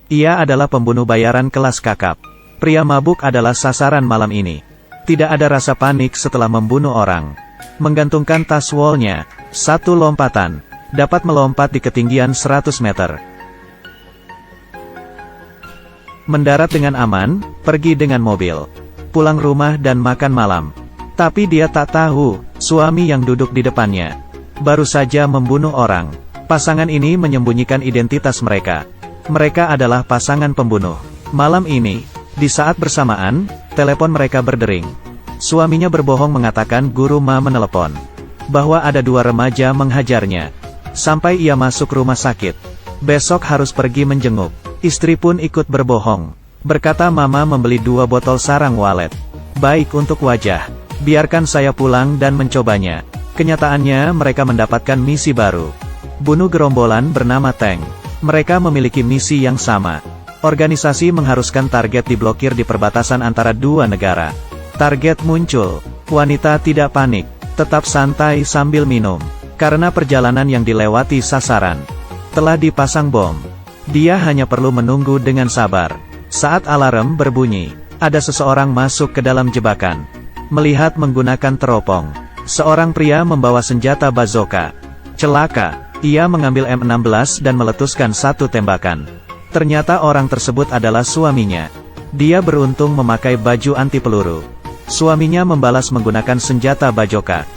Ia adalah pembunuh bayaran kelas kakap. Pria mabuk adalah sasaran malam ini. Tidak ada rasa panik setelah membunuh orang. Menggantungkan tas wallnya, satu lompatan, dapat melompat di ketinggian 100 meter. Mendarat dengan aman, pergi dengan mobil, pulang rumah dan makan malam. Tapi dia tak tahu, suami yang duduk di depannya baru saja membunuh orang. Pasangan ini menyembunyikan identitas mereka. Mereka adalah pasangan pembunuh. Malam ini, di saat bersamaan, telepon mereka berdering. Suaminya berbohong mengatakan guru Ma menelepon bahwa ada 2 remaja menghajarnya. Sampai ia masuk rumah sakit. Besok harus pergi menjenguk. Istri pun ikut berbohong. Berkata Mama membeli 2 botol sarang walet. Baik untuk wajah. Biarkan saya pulang dan mencobanya. Kenyataannya mereka mendapatkan misi baru. Bunuh gerombolan bernama Tank. Mereka memiliki misi yang sama. Organisasi mengharuskan target diblokir di perbatasan antara 2 negara. Target muncul. Wanita tidak panik. Tetap santai sambil minum. Karena perjalanan yang dilewati sasaran telah dipasang bom. Dia hanya perlu menunggu dengan sabar. Saat alarm berbunyi, ada seseorang masuk ke dalam jebakan. Melihat menggunakan teropong, seorang pria membawa senjata bazooka. Celaka, ia mengambil M16 dan meletuskan 1 tembakan. Ternyata orang tersebut adalah suaminya. Dia beruntung memakai baju anti peluru. Suaminya membalas menggunakan senjata bazooka.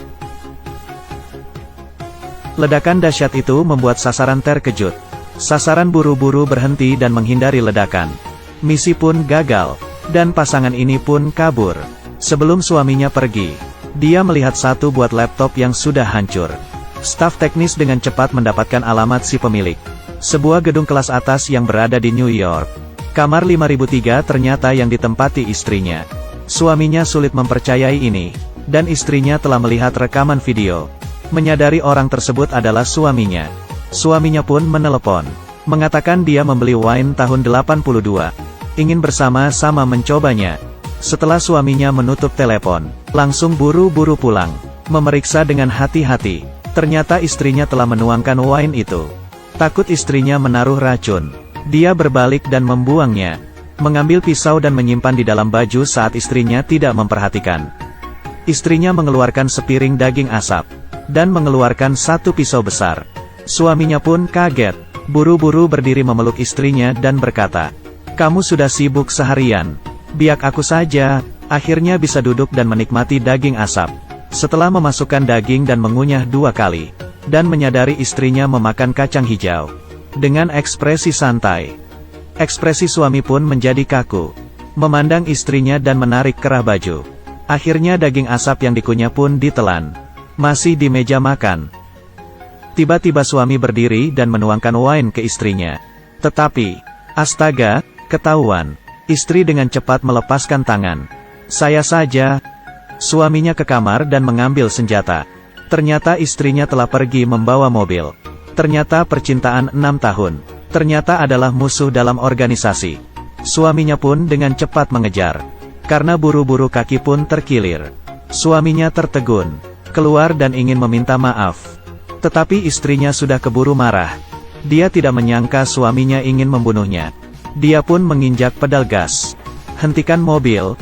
Ledakan dahsyat itu membuat sasaran terkejut. Sasaran buru-buru berhenti dan menghindari ledakan. Misi pun gagal, dan pasangan ini pun kabur. Sebelum suaminya pergi, dia melihat 1 buah laptop yang sudah hancur. Staf teknis dengan cepat mendapatkan alamat si pemilik. Sebuah gedung kelas atas yang berada di New York. Kamar 5003 ternyata yang ditempati istrinya. Suaminya sulit mempercayai ini, dan istrinya telah melihat rekaman video. Menyadari orang tersebut adalah suaminya. Suaminya pun menelepon, mengatakan dia membeli wine tahun 82. Ingin bersama-sama mencobanya. Setelah suaminya menutup telepon, langsung buru-buru pulang. Memeriksa dengan hati-hati. Ternyata istrinya telah menuangkan wine itu. Takut istrinya menaruh racun, dia berbalik dan membuangnya. Mengambil pisau dan menyimpan di dalam baju saat istrinya tidak memperhatikan. Istrinya mengeluarkan sepiring daging asap, dan mengeluarkan 1 pisau besar. Suaminya pun kaget, buru-buru berdiri memeluk istrinya dan berkata, "Kamu sudah sibuk seharian. Biar aku saja." Akhirnya bisa duduk dan menikmati daging asap. Setelah memasukkan daging dan mengunyah 2 kali, dan menyadari istrinya memakan kacang hijau. Dengan ekspresi santai, ekspresi suami pun menjadi kaku. Memandang istrinya dan menarik kerah baju. Akhirnya daging asap yang dikunyah pun ditelan. Masih di meja makan. Tiba-tiba suami berdiri dan menuangkan wine ke istrinya. Tetapi, astaga, ketahuan. Istri dengan cepat melepaskan tangan. "Saya saja." Suaminya ke kamar dan mengambil senjata. Ternyata istrinya telah pergi membawa mobil. Ternyata percintaan 6 tahun. Ternyata adalah musuh dalam organisasi. Suaminya pun dengan cepat mengejar. Karena buru-buru kaki pun terkilir. Suaminya tertegun, keluar dan ingin meminta maaf. Tetapi istrinya sudah keburu marah. Dia tidak menyangka suaminya ingin membunuhnya. Dia pun menginjak pedal gas. Hentikan mobil.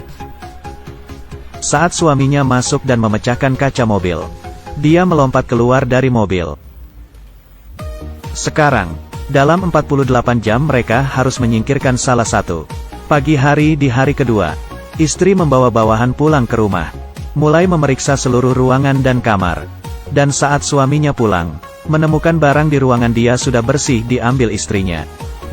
Saat suaminya masuk dan memecahkan kaca mobil, dia melompat keluar dari mobil. Sekarang, dalam 48 jam mereka harus menyingkirkan salah satu. Pagi hari di hari kedua, istri membawa bawahan pulang ke rumah. Mulai memeriksa seluruh ruangan dan kamar. Dan saat suaminya pulang, menemukan barang di ruangan dia sudah bersih diambil istrinya.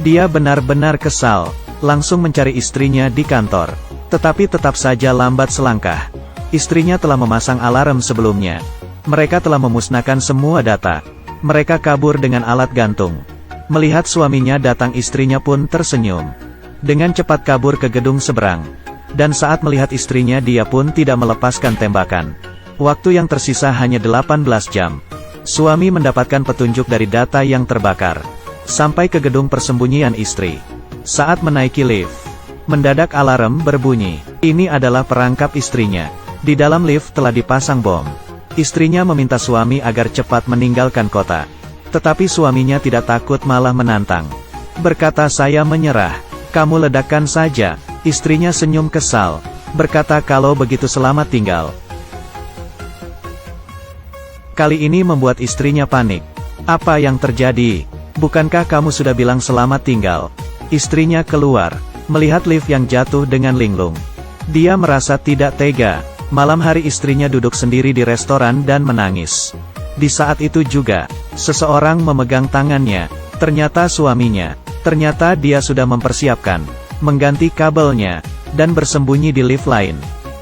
Dia benar-benar kesal, langsung mencari istrinya di kantor. Tetapi tetap saja lambat selangkah. Istrinya telah memasang alarm sebelumnya. Mereka telah memusnahkan semua data. Mereka kabur dengan alat gantung. Melihat suaminya datang istrinya pun tersenyum. Dengan cepat kabur ke gedung seberang. Dan saat melihat istrinya dia pun tidak melepaskan tembakan. Waktu yang tersisa hanya 18 jam. Suami mendapatkan petunjuk dari data yang terbakar. Sampai ke gedung persembunyian istri. Saat menaiki lift, mendadak alarm berbunyi. Ini adalah perangkap istrinya. Di dalam lift telah dipasang bom. Istrinya meminta suami agar cepat meninggalkan kota. Tetapi suaminya tidak takut malah menantang. Berkata saya menyerah. Kamu ledakkan saja. Istrinya senyum kesal. Berkata kalau begitu selamat tinggal. Kali ini membuat istrinya panik. Apa yang terjadi? Bukankah kamu sudah bilang selamat tinggal? Istrinya keluar, melihat lift yang jatuh dengan linglung. Dia merasa tidak tega. Malam hari istrinya duduk sendiri di restoran dan menangis. Di saat itu juga, seseorang memegang tangannya. Ternyata suaminya. Ternyata dia sudah mempersiapkan, mengganti kabelnya, dan bersembunyi di lift lain.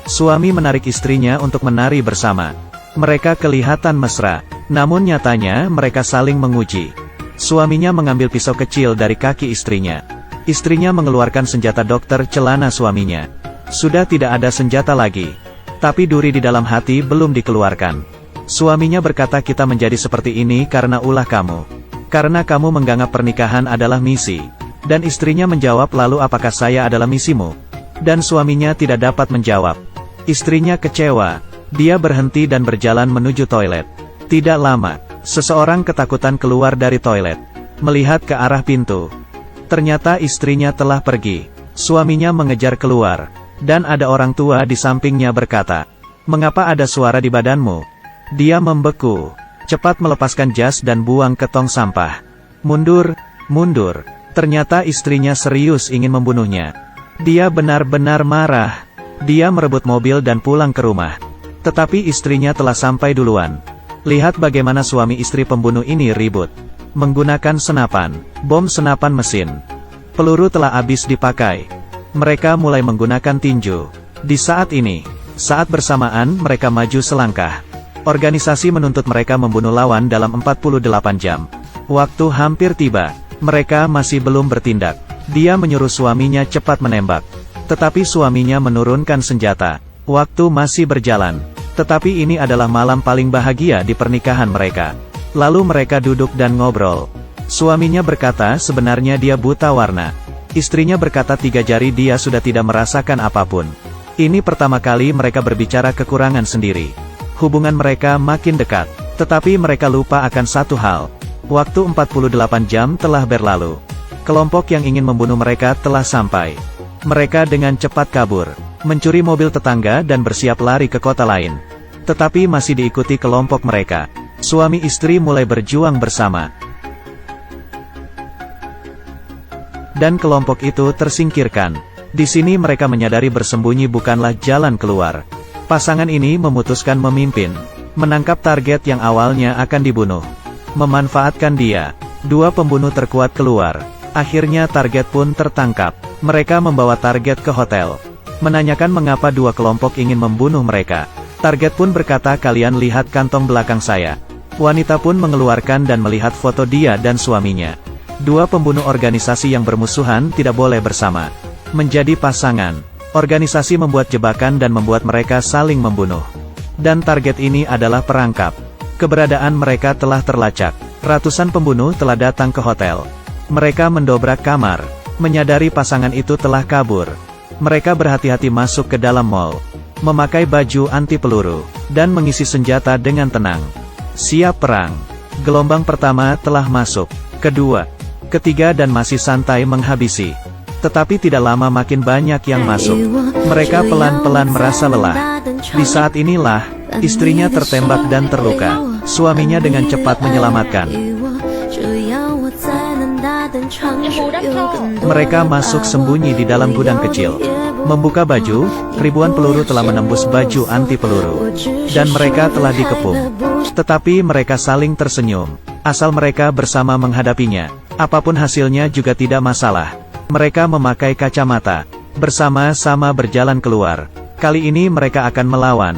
Suami menarik istrinya untuk menari bersama. Mereka kelihatan mesra, namun nyatanya mereka saling menguji. Suaminya mengambil pisau kecil dari kaki istrinya. Istrinya mengeluarkan senjata dokter celana suaminya. Sudah tidak ada senjata lagi. Tapi duri di dalam hati belum dikeluarkan. Suaminya berkata kita menjadi seperti ini karena ulah kamu. Karena kamu menganggap pernikahan adalah misi. Dan istrinya menjawab lalu apakah saya adalah misimu? Dan suaminya tidak dapat menjawab. Istrinya kecewa. Dia berhenti dan berjalan menuju toilet. Tidak lama, seseorang ketakutan keluar dari toilet. Melihat ke arah pintu. Ternyata istrinya telah pergi. Suaminya mengejar keluar. Dan ada orang tua di sampingnya berkata, "Mengapa ada suara di badanmu?" Dia membeku. Cepat melepaskan jas dan buang ke tong sampah. Mundur, mundur. Ternyata istrinya serius ingin membunuhnya. Dia benar-benar marah. Dia merebut mobil dan pulang ke rumah. Tetapi istrinya telah sampai duluan. Lihat bagaimana suami istri pembunuh ini ribut. Menggunakan senapan, bom senapan mesin. Peluru telah habis dipakai. Mereka mulai menggunakan tinju. Di saat ini, saat bersamaan mereka maju selangkah. Organisasi menuntut mereka membunuh lawan dalam 48 jam. Waktu hampir tiba. Mereka masih belum bertindak. Dia menyuruh suaminya cepat menembak. Tetapi suaminya menurunkan senjata. Waktu masih berjalan. Tetapi ini adalah malam paling bahagia di pernikahan mereka. Lalu mereka duduk dan ngobrol. Suaminya berkata sebenarnya dia buta warna. Istrinya berkata 3 jari dia sudah tidak merasakan apapun. Ini pertama kali mereka berbicara kekurangan sendiri. Hubungan mereka makin dekat. Tetapi mereka lupa akan satu hal. Waktu 48 jam telah berlalu. Kelompok yang ingin membunuh mereka telah sampai. Mereka dengan cepat kabur, mencuri mobil tetangga dan bersiap lari ke kota lain. Tetapi masih diikuti kelompok mereka. Suami istri mulai berjuang bersama. Dan kelompok itu tersingkirkan. Di sini mereka menyadari bersembunyi bukanlah jalan keluar. Pasangan ini memutuskan memimpin, menangkap target yang awalnya akan dibunuh, memanfaatkan dia. 2 pembunuh terkuat keluar. Akhirnya target pun tertangkap. Mereka membawa target ke hotel, menanyakan mengapa 2 kelompok ingin membunuh mereka. Target pun berkata kalian lihat kantong belakang saya. Wanita pun mengeluarkan dan melihat foto dia dan suaminya. 2 pembunuh organisasi yang bermusuhan tidak boleh bersama. Menjadi pasangan. Organisasi membuat jebakan dan membuat mereka saling membunuh. Dan target ini adalah perangkap. Keberadaan mereka telah terlacak. Ratusan pembunuh telah datang ke hotel. Mereka mendobrak kamar. Menyadari pasangan itu telah kabur. Mereka berhati-hati masuk ke dalam mall. Memakai baju anti peluru. Dan mengisi senjata dengan tenang. Siap perang. Gelombang pertama telah masuk. Kedua. Ketiga dan masih santai menghabisi. Tetapi tidak lama makin banyak yang masuk. Mereka pelan-pelan merasa lelah. Di saat inilah, istrinya tertembak dan terluka. Suaminya dengan cepat menyelamatkan. Mereka masuk sembunyi di dalam gudang kecil. Membuka baju, ribuan peluru telah menembus baju anti peluru. Dan mereka telah dikepung. Tetapi mereka saling tersenyum. Asal mereka bersama menghadapinya. Apapun hasilnya juga tidak masalah. Mereka memakai kacamata. Bersama-sama berjalan keluar. Kali ini mereka akan melawan.